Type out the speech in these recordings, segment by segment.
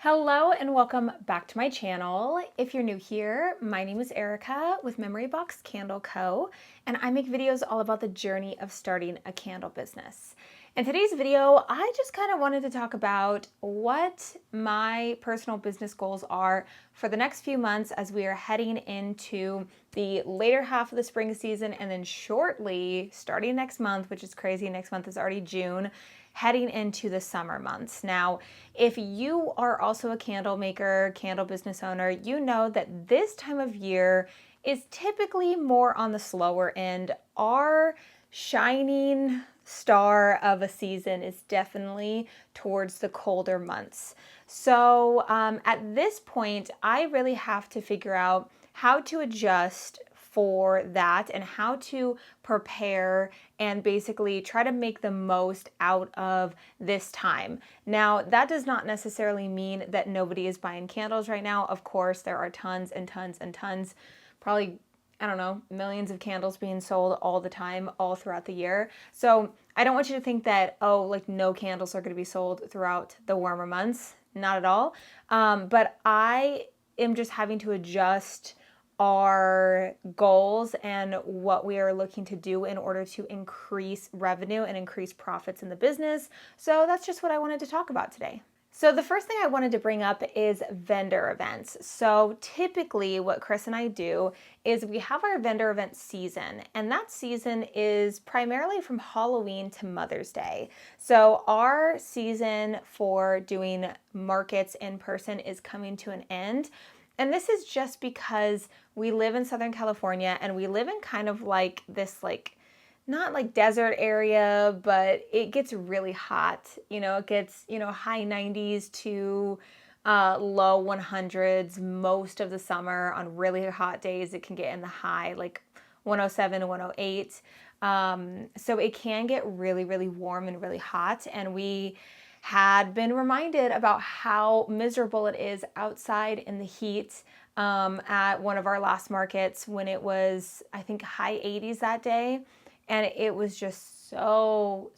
Hello and welcome back to my channel. If you're new here, my name is Erica with Memory Box Candle Co. and I make videos all about the journey of starting a candle business. In today's video, I just kind of wanted to talk about what my personal business goals are for the next few months as we are heading into the later half of the spring season and then shortly, starting next month, which is crazy, next month is already June, heading into the summer months. Now, if you are also a candle maker, candle business owner, you know that this time of year is typically more on the slower end. Our shining star of a season is definitely towards the colder months. So at this point, I really have to figure out how to adjust for that and how to prepare and basically try to make the most out of this time. Now, that does not necessarily mean that nobody is buying candles right now. Of course, there are tons and tons and tons, probably, I don't know, millions of candles being sold all the time, all throughout the year. So I don't want you to think that, oh, like no candles are going to be sold throughout the warmer months. Not at all. But I am just having to adjust our goals and what we are looking to do in order to increase revenue and increase profits in the business. So that's just what I wanted to talk about today. So the first thing I wanted to bring up is vendor events. So typically what Chris and I do is we have our vendor event season, and that season is primarily from Halloween to Mother's Day. So our season for doing markets in person is coming to an end. And this is just because we live in Southern California and we live in kind of like this, like, not like desert area, but it gets really hot. It gets, high 90s to low 100s most of the summer. On really hot days, it can get in the high, like 107 to 108. So it can get really, really warm and really hot. And we had been reminded about how miserable it is outside in the heat at one of our last markets when it was, I think, high 80s that day. And it was just so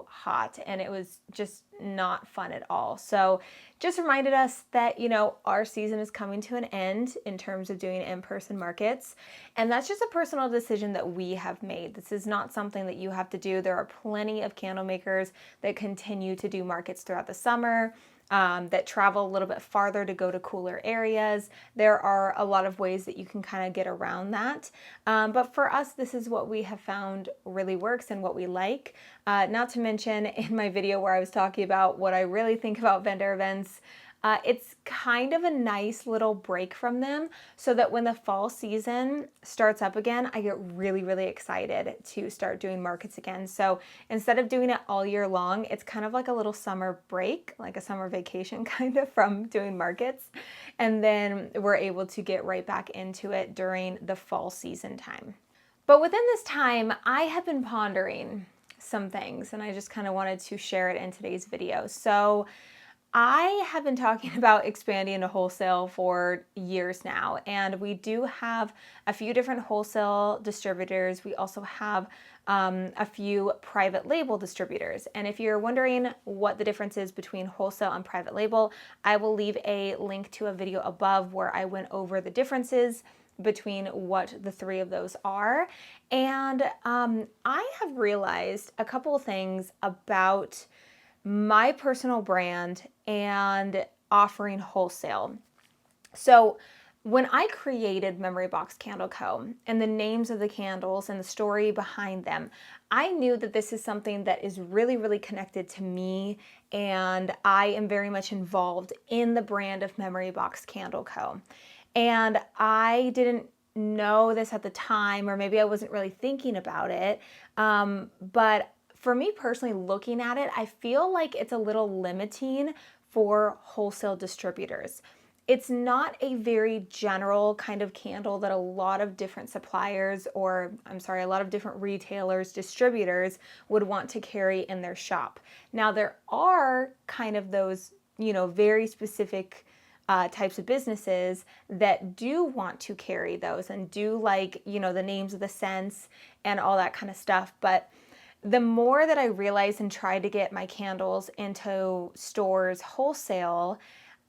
hot, and it was just not fun at all. So just reminded us that, our season is coming to an end in terms of doing in-person markets. And that's just a personal decision that we have made. This is not something that you have to do. There are plenty of candle makers that continue to do markets throughout the summer, that travel a little bit farther to go to cooler areas. There are a lot of ways that you can kind of get around that. But for us, this is what we have found really works and what we like. Not to mention in my video where I was talking about what I really think about vendor events, it's kind of a nice little break from them so that when the fall season starts up again, I get really, really excited to start doing markets again. So instead of doing it all year long, it's kind of like a little summer break, like a summer vacation kind of from doing markets. And then we're able to get right back into it during the fall season time. But within this time, I have been pondering some things and I just kind of wanted to share it in today's video. So I have been talking about expanding into wholesale for years now, and we do have a few different wholesale distributors. We also have a few private label distributors. And if you're wondering what the difference is between wholesale and private label, I will leave a link to a video above where I went over the differences between what the three of those are. And I have realized a couple of things about my personal brand and offering wholesale. So when I created Memory Box Candle Co. and the names of the candles and the story behind them, I knew that this is something that is really, really connected to me, and I am very much involved in the brand of Memory Box Candle Co. And I didn't know this at the time, or maybe I wasn't really thinking about it, but for me personally, looking at it, I feel like it's a little limiting for wholesale distributors. It's not a very general kind of candle that a lot of different suppliers, or a lot of different retailers, distributors would want to carry in their shop. Now, there are kind of those, very specific types of businesses that do want to carry those and do like, the names of the scents and all that kind of stuff. But the more that I realized and tried to get my candles into stores wholesale,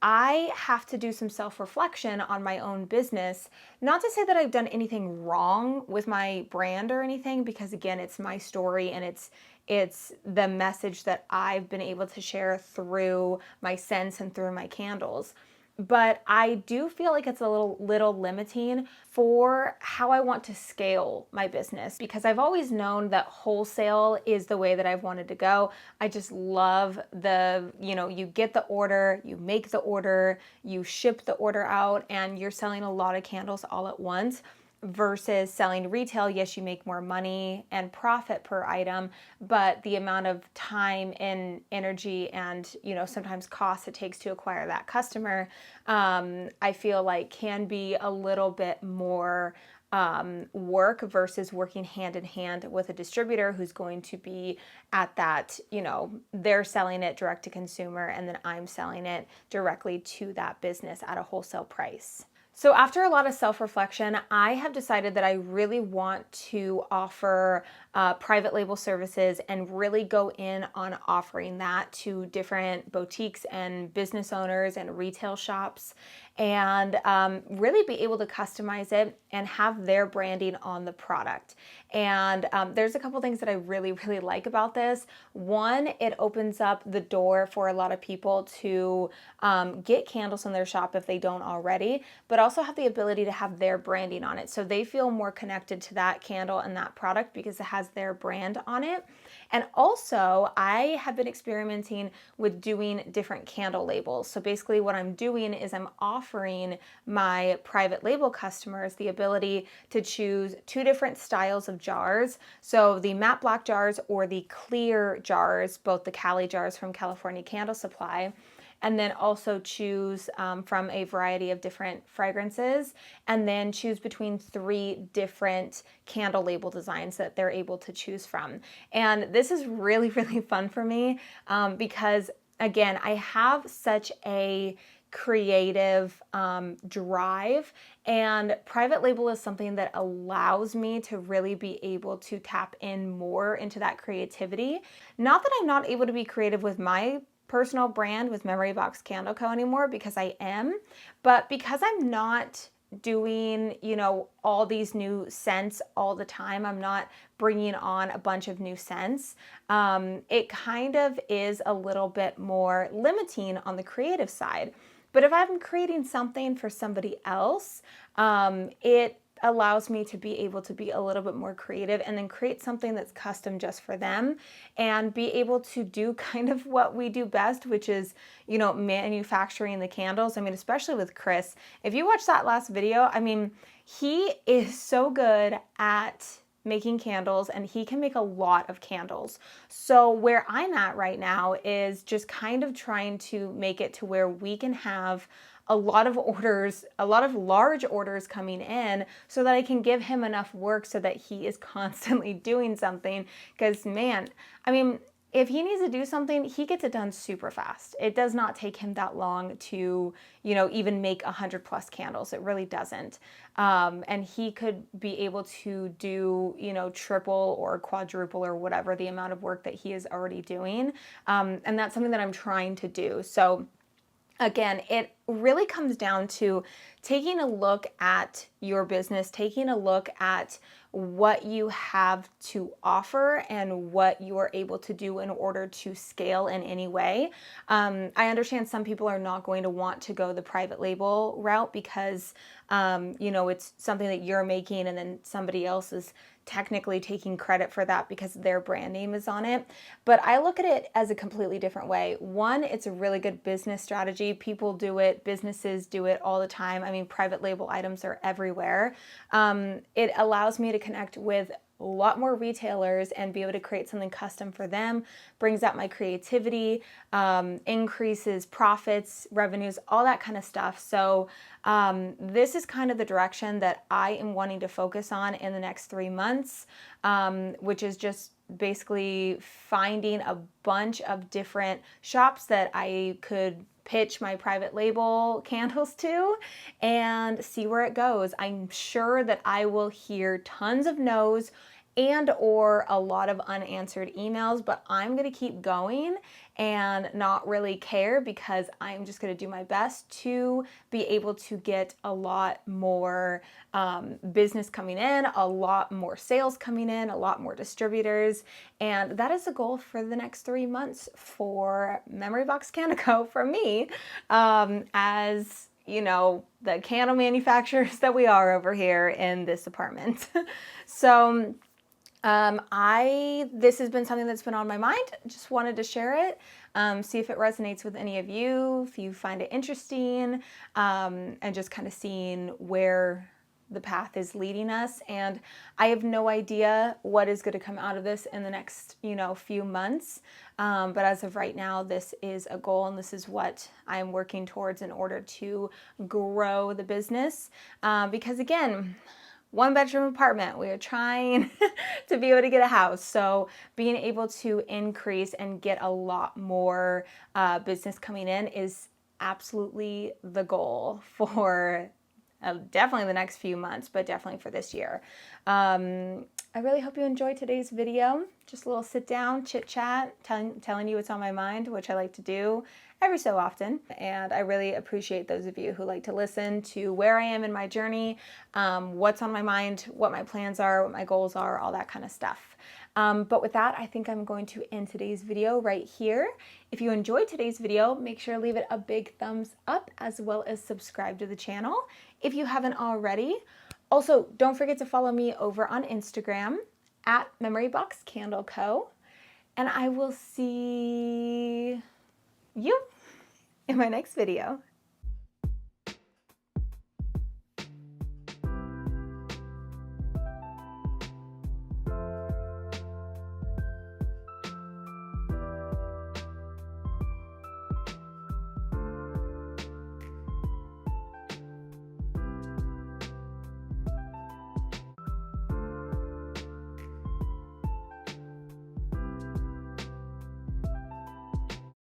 I have to do some self-reflection on my own business. Not to say that I've done anything wrong with my brand or anything, because again, it's my story and it's the message that I've been able to share through my scents and through my candles. But I do feel like it's a little limiting for how I want to scale my business, because I've always known that wholesale is the way that I've wanted to go. I just love you get the order, you make the order, you ship the order out, and you're selling a lot of candles all at once. Versus selling retail, yes, you make more money and profit per item, but the amount of time and energy and sometimes cost it takes to acquire that customer, I feel like can be a little bit more work versus working hand in hand with a distributor who's going to be at that, they're selling it direct to consumer and then I'm selling it directly to that business at a wholesale price. So after a lot of self-reflection, I have decided that I really want to offer private label services and really go in on offering that to different boutiques and business owners and retail shops, and really be able to customize it and have their branding on the product. And there's a couple things that I really, really like about this. One, it opens up the door for a lot of people to get candles in their shop if they don't already, but also have the ability to have their branding on it. So they feel more connected to that candle and that product because it has their brand on it. And also, I have been experimenting with doing different candle labels. So basically what I'm doing is I'm offering my private label customers the ability to choose two different styles of jars. So the matte black jars or the clear jars, both the Cali jars from California Candle Supply, and then also choose from a variety of different fragrances, and then choose between 3 different candle label designs that they're able to choose from. And this is really, really fun for me because, again, I have such a creative drive, and private label is something that allows me to really be able to tap in more into that creativity. Not that I'm not able to be creative with my personal brand with Memory Box Candle Co. anymore, because I am, but because I'm not doing, all these new scents all the time, I'm not bringing on a bunch of new scents, it kind of is a little bit more limiting on the creative side. But if I'm creating something for somebody else, it allows me to be able to be a little bit more creative and then create something that's custom just for them and be able to do kind of what we do best, which is, manufacturing the candles. I mean, especially with Chris, if you watch that last video, I mean, he is so good at making candles and he can make a lot of candles. So where I'm at right now is just kind of trying to make it to where we can have a lot of orders, a lot of large orders coming in so that I can give him enough work so that he is constantly doing something. Because man, I mean, if he needs to do something, he gets it done super fast. It does not take him that long to, even make 100+ candles. It really doesn't. And he could be able to do, triple or quadruple or whatever the amount of work that he is already doing. And that's something that I'm trying to do. So again, it really comes down to taking a look at your business, taking a look at what you have to offer and what you are able to do in order to scale in any way. I understand some people are not going to want to go the private label route because, it's something that you're making and then somebody else is technically taking credit for that because their brand name is on it. But I look at it as a completely different way. One, it's a really good business strategy. People do it, businesses do it all the time. I mean, private label items are everywhere. It allows me to connect with a lot more retailers and be able to create something custom for them, brings out my creativity, increases profits, revenues, all that kind of stuff. So this is kind of the direction that I am wanting to focus on in the next 3 months, which is just basically finding a bunch of different shops that I could pitch my private label candles to and see where it goes. I'm sure that I will hear tons of no's and or a lot of unanswered emails, but I'm gonna keep going and not really care because I'm just gonna do my best to be able to get a lot more business coming in, a lot more sales coming in, a lot more distributors, and that is the goal for the next 3 months for Memory Box Candle Co. for me, as you know, the candle manufacturers that we are over here in this apartment. So this has been something that's been on my mind. Just wanted to share it, see if it resonates with any of you, if you find it interesting, and just kind of seeing where the path is leading us. And I have no idea what is going to come out of this in the next, few months. But as of right now, this is a goal and this is what I'm working towards in order to grow the business. Because again, 1-bedroom apartment. We are trying to be able to get a house. So being able to increase and get a lot more business coming in is absolutely the goal for definitely the next few months, but definitely for this year. I really hope you enjoyed today's video. Just a little sit down, chit chat, telling you what's on my mind, which I like to do every so often. And I really appreciate those of you who like to listen to where I am in my journey, what's on my mind, what my plans are, what my goals are, all that kind of stuff. But with that, I think I'm going to end today's video right here. If you enjoyed today's video, make sure to leave it a big thumbs up as well as subscribe to the channel if you haven't already. Also, don't forget to follow me over on Instagram at Memory Box Candle Co. And I will see you in my next video.